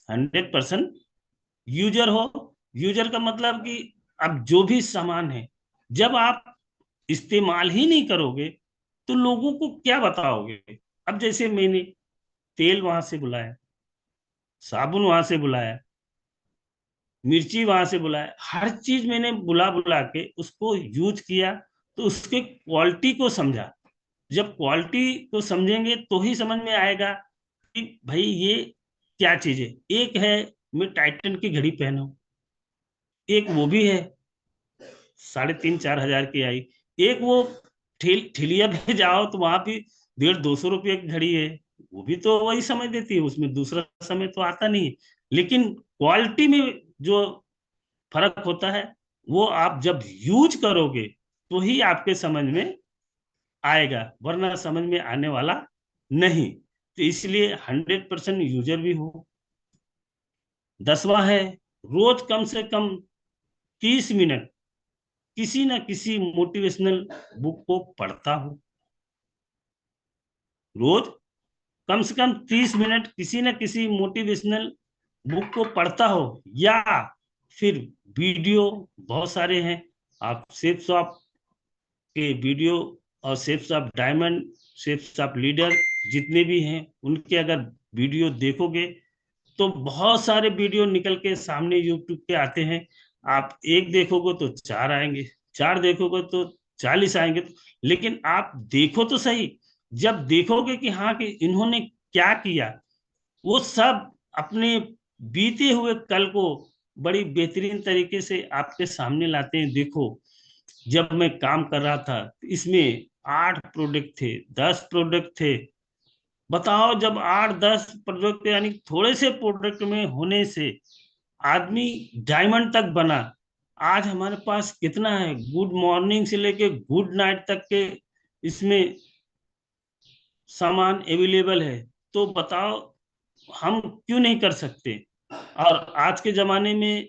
100% यूजर हो। यूजर का मतलब कि अब जो भी सामान है, जब आप इस्तेमाल ही नहीं करोगे तो लोगों को क्या बताओगे। अब जैसे मैंने तेल वहां से बुलाया, साबुन वहां से बुलाया, मिर्ची वहां से बुलाया, हर चीज मैंने बुला बुला के उसको यूज किया, तो उसके क्वालिटी को समझा। जब क्वालिटी को समझेंगे तो ही समझ में आएगा कि भाई ये क्या चीज है। एक है मैं टाइटन की घड़ी पहनूं, एक वो भी है 3,500-4,000 की आई, एक वो ठिलिया पे जाओ तो वहां भी 150-200 रुपये की घड़ी है, वो भी तो वही समय देती है, उसमें दूसरा समय तो आता नहीं है। लेकिन क्वालिटी में जो फर्क होता है वो आप जब यूज करोगे तो ही आपके समझ में आएगा, वरना समझ में आने वाला नहीं। तो इसलिए 100% यूजर भी हो। 10वां है, रोज कम से कम 30 मिनट किसी न किसी मोटिवेशनल बुक को पढ़ता हूँ। रोज कम से कम 30 मिनट किसी न किसी मोटिवेशनल बुक को पढ़ता हो, या फिर वीडियो बहुत सारे हैं, आप सेफ शॉप के वीडियो और safe shop diamond, safe shop leader, जितने भी हैं उनके अगर वीडियो देखोगे तो बहुत सारे वीडियो निकल के सामने यूट्यूब पे आते हैं। आप एक देखोगे तो चार आएंगे, चार देखोगे तो 40 आएंगे, लेकिन आप देखो तो सही। जब देखोगे कि हाँ कि इन्होंने क्या किया, वो सब अपने बीते हुए कल को बड़ी बेहतरीन तरीके से आपके सामने लाते हैं। देखो, जब मैं काम कर रहा था इसमें 8 प्रोडक्ट थे, 10 प्रोडक्ट थे, बताओ जब 8-10 प्रोडक्ट यानी थोड़े से प्रोडक्ट में होने से आदमी डायमंड तक बना। आज हमारे पास कितना है, गुड मॉर्निंग से लेके गुड नाइट तक के इसमें सामान अवेलेबल है, तो बताओ हम क्यों नहीं कर सकते। और आज के जमाने में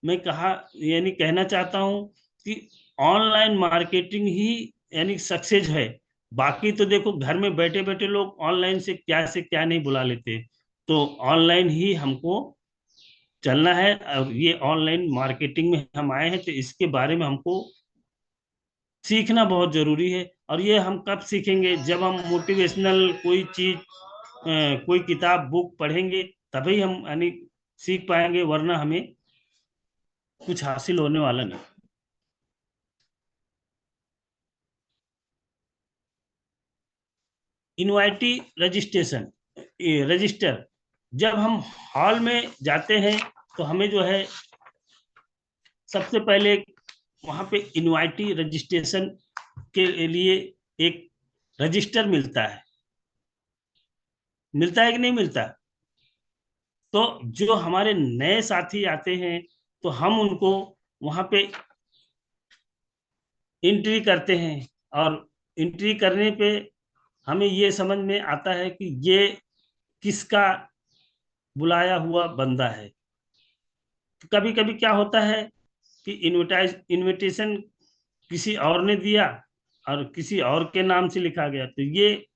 मैं कहा यानी कहना चाहता हूं कि ऑनलाइन मार्केटिंग ही यानी सक्सेस है। बाकी तो देखो घर में बैठे बैठे लोग ऑनलाइन से क्या नहीं बुला लेते। तो ऑनलाइन ही हमको चलना है। और ये ऑनलाइन मार्केटिंग में हम आए हैं, तो इसके बारे में हमको सीखना बहुत जरूरी है। और ये हम कब सीखेंगे, जब हम मोटिवेशनल कोई चीज कोई किताब बुक पढ़ेंगे, तभी हम यानी सीख पाएंगे, वरना हमें कुछ हासिल होने वाला नहीं। इनवाइटी रजिस्ट्रेशन, रजिस्टर, जब हम हॉल में जाते हैं तो हमें जो है सबसे पहले वहां पे इनवाइटी रजिस्ट्रेशन के लिए एक रजिस्टर मिलता है कि नहीं मिलता। तो जो हमारे नए साथी आते हैं तो हम उनको वहां पे एंट्री करते हैं, और एंट्री करने पे हमें ये समझ में आता है कि ये किसका बुलाया हुआ बंदा है। कभी कभी क्या होता है कि इनविटेशन किसी और ने दिया और किसी और के नाम से लिखा गया, तो ये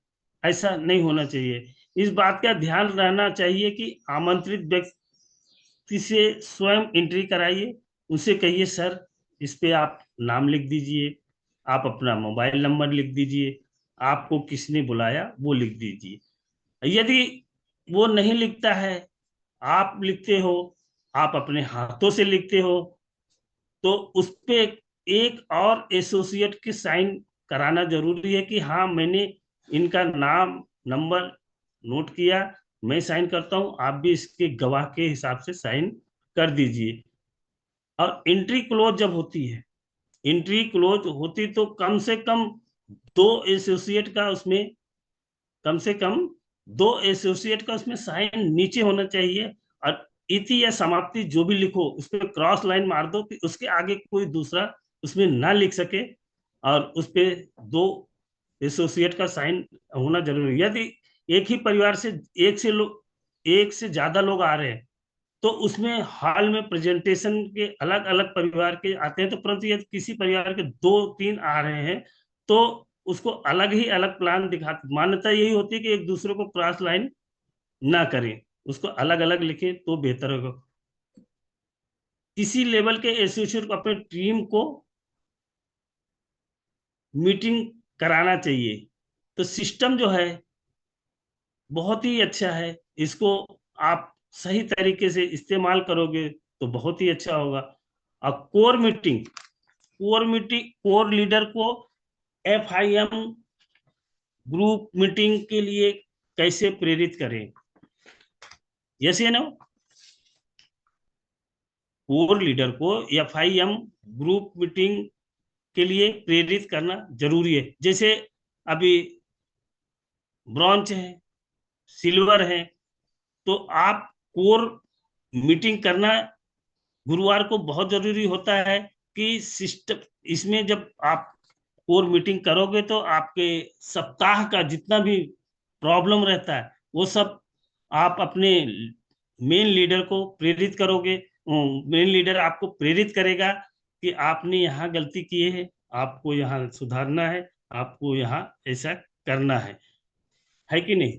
ऐसा नहीं होना चाहिए। इस बात का ध्यान रहना चाहिए कि आमंत्रित व्यक्ति से स्वयं एंट्री कराइए। उनसे कहिए सर, इस पे आप नाम लिख दीजिए, आप अपना मोबाइल नंबर लिख दीजिए, आपको किसने बुलाया वो लिख दीजिए। यदि वो नहीं लिखता है, आप लिखते हो, आप अपने हाथों से लिखते हो, तो उस पे एक और एसोसिएट की साइन कराना जरूरी है कि हाँ, मैंने इनका नाम नंबर नोट किया, मैं साइन करता हूं, आप भी इसके गवाह के हिसाब से साइन कर दीजिए। और एंट्री क्लोज जब होती है, एंट्री क्लोज होती तो कम से कम दो एसोसिएट का उसमें कम से कम दो एसोसिएट का उसमें साइन नीचे होना चाहिए। और इति या समाप्ति जो भी लिखो उस पर क्रॉस लाइन मार दो कि उसके आगे कोई दूसरा उसमें ना लिख सके, और उस पे दो एसोसिएट का साइन होना जरूरी है। यदि एक ही परिवार से एक से ज्यादा लोग आ रहे हैं, तो उसमें हाल में प्रेजेंटेशन के अलग अलग परिवार के आते हैं, तो परंतु यदि किसी परिवार के दो तीन आ रहे हैं, तो उसको अलग ही अलग प्लान दिखा, मान्यता यही होती है कि एक दूसरे को क्रॉस लाइन ना करें, उसको अलग अलग लिखें तो बेहतर होगा। किसी लेवल के एसोसिएट को अपने टीम को मीटिंग कराना चाहिए। तो सिस्टम जो है बहुत ही अच्छा है, इसको आप सही तरीके से इस्तेमाल करोगे तो बहुत ही अच्छा होगा। और कोर लीडर को FIM ग्रुप मीटिंग के लिए कैसे प्रेरित करें, यस या नो। कोर लीडर को FIM ग्रुप मीटिंग के लिए प्रेरित करना जरूरी है। जैसे अभी ब्रॉन्ज है, सिल्वर है, तो आप कोर मीटिंग करना गुरुवार को बहुत जरूरी होता है। कि सिस्टम इसमें जब आप कोर मीटिंग करोगे तो आपके सप्ताह का जितना भी प्रॉब्लम रहता है वो सब आप अपने मेन लीडर को प्रेरित करोगे। मेन लीडर आपको प्रेरित करेगा कि आपने यहाँ गलती की है, आपको यहाँ सुधारना है, आपको यहाँ ऐसा करना है कि नहीं।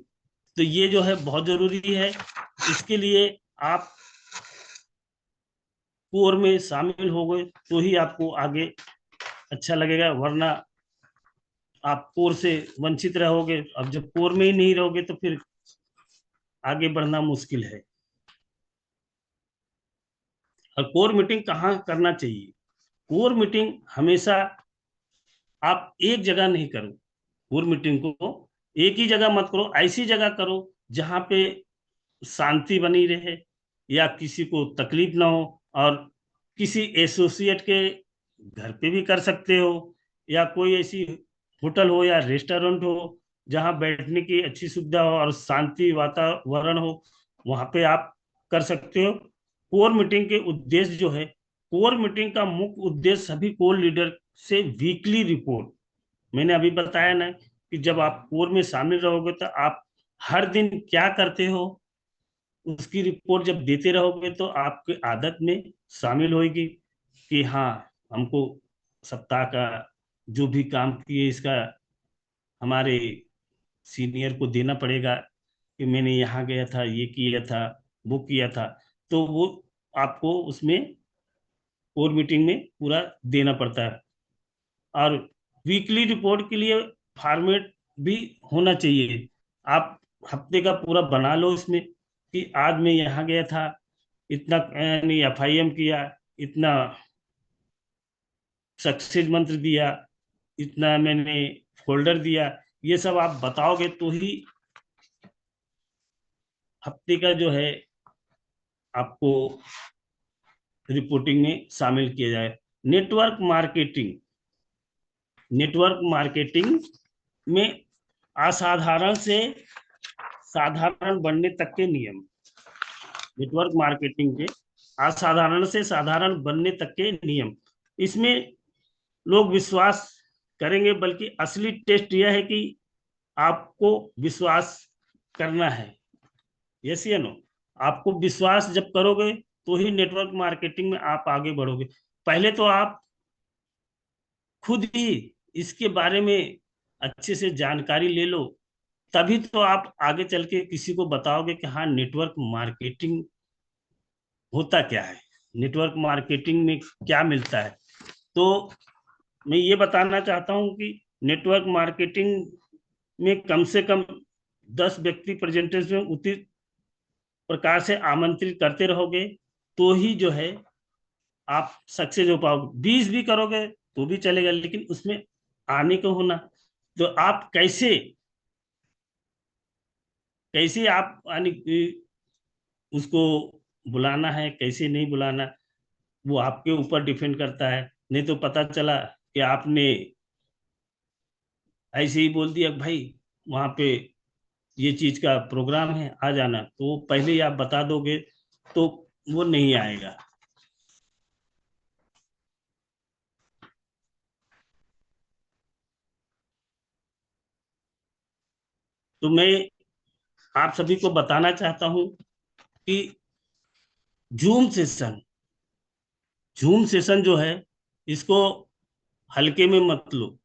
तो ये जो है बहुत जरूरी है। इसके लिए आप कोर में शामिल हो गए तो ही आपको आगे अच्छा लगेगा, वरना आप कोर से वंचित रहोगे। अब जब कोर में ही नहीं रहोगे तो फिर आगे बढ़ना मुश्किल है। और कोर मीटिंग कहाँ करना चाहिए, कोर मीटिंग हमेशा आप एक जगह नहीं करो। कोर मीटिंग को एक ही जगह मत करो, ऐसी जगह करो जहां पे शांति बनी रहे, या किसी को तकलीफ ना हो। और किसी एसोसिएट के घर पे भी कर सकते हो, या कोई ऐसी होटल हो या रेस्टोरेंट हो जहां बैठने की अच्छी सुविधा हो और शांति वातावरण हो, वहां पे आप कर सकते हो। कोर मीटिंग के उद्देश्य जो है, कोर मीटिंग का मुख्य उद्देश्य सभी कोर लीडर से वीकली रिपोर्ट, मैंने अभी बताया ना कि जब आप कोर में शामिल रहोगे तो आप हर दिन क्या करते हो उसकी रिपोर्ट जब देते रहोगे तो आपकी आदत में शामिल होगी कि हाँ, हमको सप्ताह का जो भी काम किए इसका हमारे सीनियर को देना पड़ेगा कि मैंने यहाँ गया था, ये किया था, वो किया था। तो वो आपको उसमें कोर मीटिंग में पूरा देना पड़ता है। और वीकली रिपोर्ट के लिए फॉर्मेट भी होना चाहिए। आप हफ्ते का पूरा बना लो इसमें कि आज मैं यहाँ गया था, इतना यानी FIM किया, इतना सक्सेस मंत्र दिया, इतना मैंने फोल्डर दिया। ये सब आप बताओगे तो ही हफ्ते का जो है आपको रिपोर्टिंग में शामिल किया जाए। नेटवर्क मार्केटिंग, नेटवर्क मार्केटिंग में असाधारण से साधारण बनने तक के नियम। नेटवर्क मार्केटिंग के असाधारण से साधारण बनने तक के नियम। इसमें लोग विश्वास करेंगे, बल्कि असली टेस्ट यह है कि आपको विश्वास करना है। यस या नो? आपको विश्वास जब करोगे तो ही नेटवर्क मार्केटिंग में आप आगे बढ़ोगे। पहले तो आप खुद ही इसके बारे में अच्छे से जानकारी ले लो, तभी तो आप आगे चल के किसी को बताओगे कि हाँ, नेटवर्क मार्केटिंग होता क्या है, नेटवर्क मार्केटिंग में क्या मिलता है। तो मैं ये बताना चाहता हूँ कि नेटवर्क मार्केटिंग में कम से कम 10 व्यक्ति प्रेजेंटेशन में उचित प्रकार से आमंत्रित करते रहोगे तो ही जो है आप सक्सेस हो पाओगे। 20 भी करोगे तो भी चलेगा, लेकिन उसमें आने को होना। तो आप कैसे कैसे आप यानी उसको बुलाना है, कैसे नहीं बुलाना, वो आपके ऊपर डिपेंड करता है। नहीं तो पता चला कि आपने ऐसे ही बोल दिया भाई वहां पे ये चीज का प्रोग्राम है, आ जाना, तो पहले ही आप बता दोगे तो वो नहीं आएगा। तो मैं आप सभी को बताना चाहता हूं कि जूम सेशन जूम सेशन जो है, इसको हल्के में मत लो।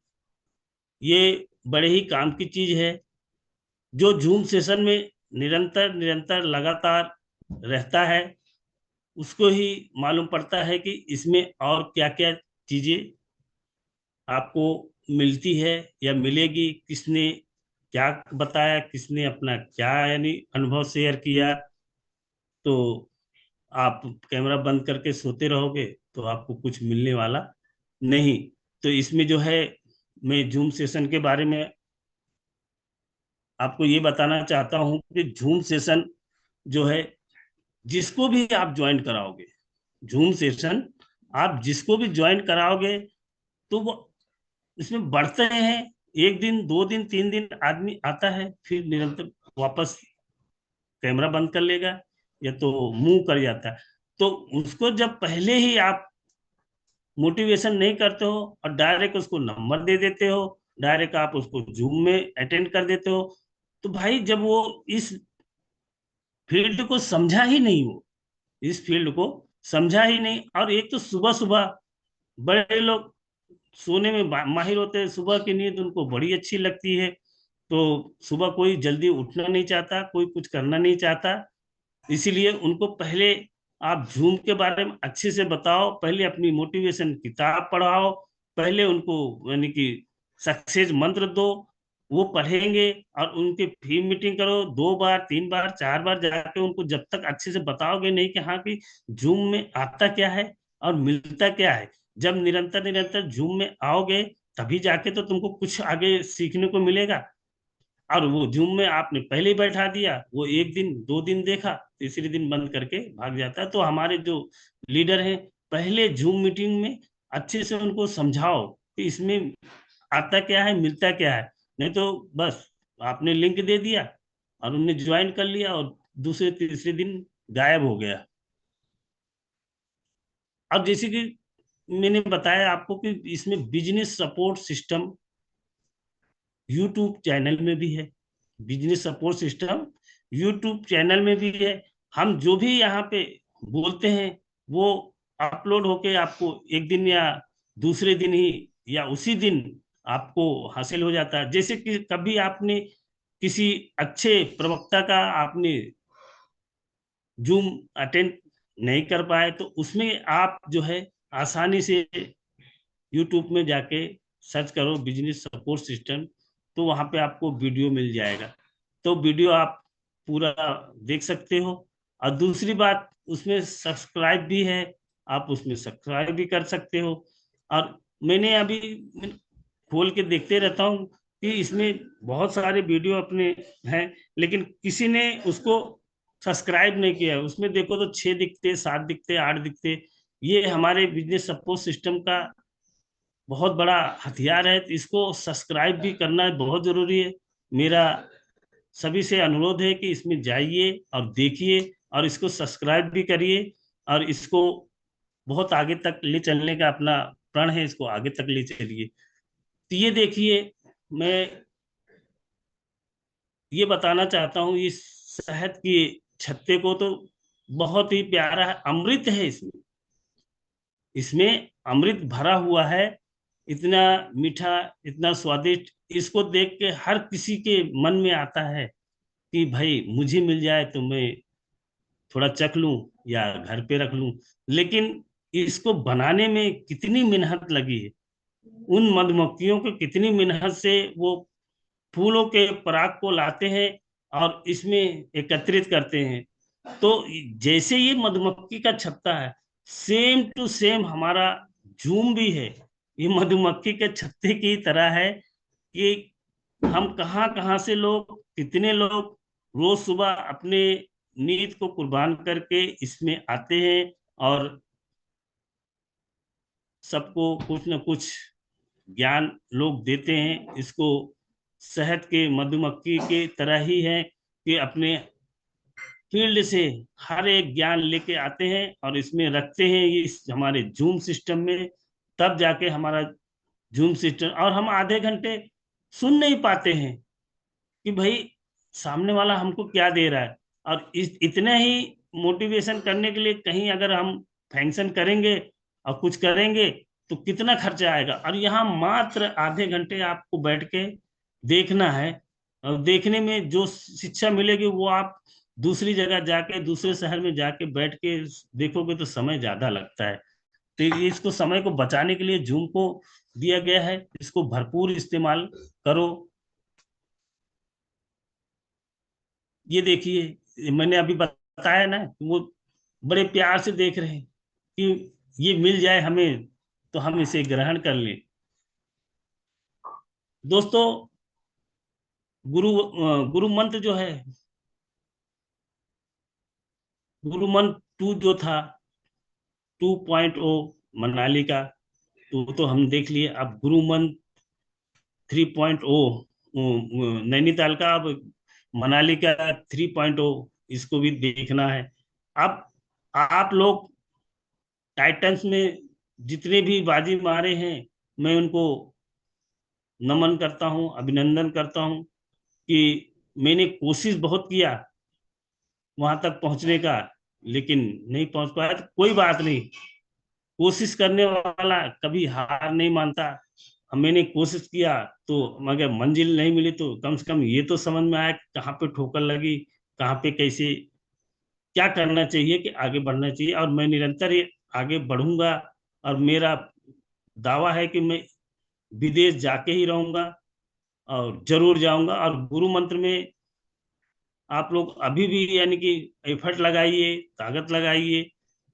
ये बड़े ही काम की चीज है। जो जूम सेशन में निरंतर निरंतर लगातार रहता है, उसको ही मालूम पड़ता है कि इसमें और क्या क्या चीजें आपको मिलती है या मिलेगी, किसने क्या बताया, किसने अपना क्या यानी अनुभव शेयर किया। तो आप कैमरा बंद करके सोते रहोगे तो आपको कुछ मिलने वाला नहीं। तो इसमें जो है, मैं जूम सेशन के बारे में आपको ये बताना चाहता हूँ कि जूम सेशन जो है, जिसको भी आप ज्वाइन कराओगे, जूम सेशन आप जिसको भी ज्वाइन कराओगे तो वो इसमें बढ़ते हैं। एक दिन, 2 दिन, 3 दिन आदमी आता है, फिर निरंतर वापस कैमरा बंद कर लेगा या तो मुंह कर जाता है। तो उसको जब पहले ही आप मोटिवेशन नहीं करते हो और डायरेक्ट उसको नंबर दे देते हो, डायरेक्ट आप उसको जूम में अटेंड कर देते हो, तो भाई जब वो इस फील्ड को समझा ही नहीं, वो इस फील्ड को समझा ही नहीं। और एक तो सुबह सुबह बड़े लोग सोने में माहिर होते हैं, सुबह की नींद उनको बड़ी अच्छी लगती है। तो सुबह कोई जल्दी उठना नहीं चाहता, कोई कुछ करना नहीं चाहता। इसीलिए उनको पहले आप जूम के बारे में अच्छे से बताओ, पहले अपनी मोटिवेशन किताब पढ़ाओ, पहले उनको यानी कि सक्सेस मंत्र दो, वो पढ़ेंगे। और उनके फ्री मीटिंग करो, 2 बार, 3 बार, 4 बार जाके उनको जब तक अच्छे से बताओगे नहीं कि हाँ कि जूम में आता क्या है और मिलता क्या है। जब निरंतर निरंतर जूम में आओगे तभी जाके तो तुमको कुछ आगे सीखने को मिलेगा। और वो जूम में आपने पहले ही बैठा दिया, वो 1 दिन 2 दिन देखा, तीसरे दिन बंद करके भाग जाता है। तो हमारे जो लीडर हैं, पहले जूम मीटिंग में अच्छे से उनको समझाओ कि इसमें आता क्या है, मिलता क्या है। नहीं तो बस आपने लिंक दे दिया और उनने ज्वाइन कर लिया और दूसरे तीसरे दिन गायब हो गया। अब जैसे कि मैंने बताया आपको कि इसमें business support system YouTube channel में भी है। Business support system YouTube channel में भी है। हम जो भी यहाँ पे बोलते हैं वो अपलोड होके आपको एक दिन या दूसरे दिन ही या उसी दिन आपको हासिल हो जाता है। जैसे कि कभी आपने किसी अच्छे प्रवक्ता का आपने जूम अटेंड नहीं कर पाए तो उसमें आप जो है आसानी से यूट्यूब में जाके सर्च करो बिजनेस सपोर्ट सिस्टम, तो वहां पे आपको वीडियो मिल जाएगा, तो वीडियो आप पूरा देख सकते हो। और दूसरी बात, उसमें सब्सक्राइब भी है, आप उसमें सब्सक्राइब भी कर सकते हो। और मैंने अभी खोल के देखते रहता हूँ कि इसमें बहुत सारे वीडियो अपने हैं, लेकिन किसी ने उसको सब्सक्राइब नहीं किया है। उसमें देखो तो 6 दिखते, 7 दिखते, 8 दिखते। ये हमारे बिजनेस सपोर्ट सिस्टम का बहुत बड़ा हथियार है, तो इसको सब्सक्राइब भी करना बहुत जरूरी है। मेरा सभी से अनुरोध है कि इसमें जाइए और देखिए और इसको सब्सक्राइब भी करिए, और इसको बहुत आगे तक ले चलने का अपना प्रण है, इसको आगे तक ले चलिए। तो ये देखिए, मैं ये बताना चाहता हूँ, इस शहद की छत्ते को तो बहुत ही प्यारा है, अमृत है इसमें, इसमें अमृत भरा हुआ है। इतना मीठा, इतना स्वादिष्ट, इसको देख के हर किसी के मन में आता है कि भाई मुझे मिल जाए तो मैं थोड़ा चख लूं या घर पे रख लूं। लेकिन इसको बनाने में कितनी मेहनत लगी है, उन मधुमक्खियों को कितनी मेहनत से वो फूलों के पराग को लाते हैं और इसमें एकत्रित करते हैं। तो जैसे ये मधुमक्खी का छत्ता है, सेम टू सेम हमारा जूम भी है, ये मधुमक्खी के छत्ते की तरह है कि हम कहाँ कहाँ से लोग, कितने लोग रोज सुबह अपने नींद को कुर्बान करके इसमें आते हैं और सबको कुछ न कुछ ज्ञान लोग देते हैं। इसको शहद के मधुमक्खी के तरह ही है कि अपने फील्ड से हर एक ज्ञान लेके आते हैं और इसमें रखते हैं, इस हमारे जूम सिस्टम में। तब जाके हमारा जूम सिस्टम, और हम आधे घंटे सुन नहीं पाते हैं कि भाई सामने वाला हमको क्या दे रहा है। और इतने ही मोटिवेशन करने के लिए कहीं अगर हम फंक्शन करेंगे और कुछ करेंगे तो कितना खर्चा आएगा, और यहाँ मात्र आधे घंटे आपको बैठ के देखना है। और देखने में जो शिक्षा मिलेगी वो आप दूसरी जगह जाके, दूसरे शहर में जाके बैठ के देखोगे तो समय ज्यादा लगता है। तो इसको, समय को बचाने के लिए जूम को दिया गया है, इसको भरपूर इस्तेमाल करो। ये देखिए, मैंने अभी बताया ना, वो बड़े प्यार से देख रहे हैं कि ये मिल जाए हमें तो हम इसे ग्रहण कर लें। दोस्तों, गुरु मंत्र जो है, गुरु मंत्र 2 जो था, 2.0 मनाली का, तो हम देख लिए। अब गुरु मंत्र 3.0 नैनीताल का, अब मनाली का 3.0, इसको भी देखना है। अब आप लोग टाइटंस में जितने भी बाजी मारे हैं, मैं उनको नमन करता हूं, अभिनंदन करता हूं कि मैंने कोशिश बहुत किया वहां तक पहुंचने का, लेकिन नहीं पहुंच पाया, तो कोई बात नहीं। कोशिश करने वाला कभी हार नहीं मानता। मैंने कोशिश किया तो मगर मंजिल नहीं मिली, तो कम से कम ये तो समझ में आया कि कहाँ पे ठोकर लगी, कहाँ पे कैसे क्या करना चाहिए कि आगे बढ़ना चाहिए। और मैं निरंतर ये आगे बढ़ूंगा, और मेरा दावा है कि मैं विदेश जाके ही रहूंगा और जरूर जाऊंगा। और गुरु मंत्र में आप लोग अभी भी यानी कि एफर्ट लगाइए, ताकत लगाइए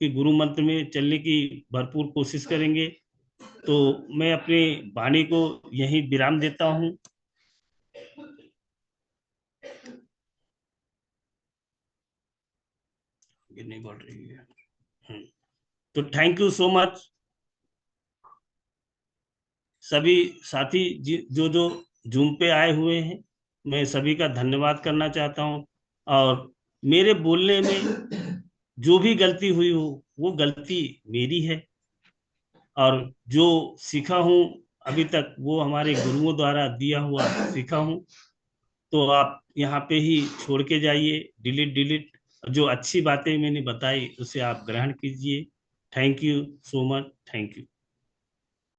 कि गुरु मंत्र में चलने की भरपूर कोशिश करेंगे। तो मैं अपनी वाणी को यहीं विराम देता हूँ। ये नहीं बढ़ रही है। तो थैंक यू सो मच सभी साथी जो जो जूम पे आए हुए हैं, मैं सभी का धन्यवाद करना चाहता हूँ। और मेरे बोलने में जो भी गलती हुई हो, वो गलती मेरी है, और जो सीखा हूँ अभी तक वो हमारे गुरुओं द्वारा दिया हुआ सीखा हूँ। तो आप यहाँ पे ही छोड़ के जाइए, डिलीट डिलीट। जो अच्छी बातें मैंने बताई उसे आप ग्रहण कीजिए। Thank you so much, thank you.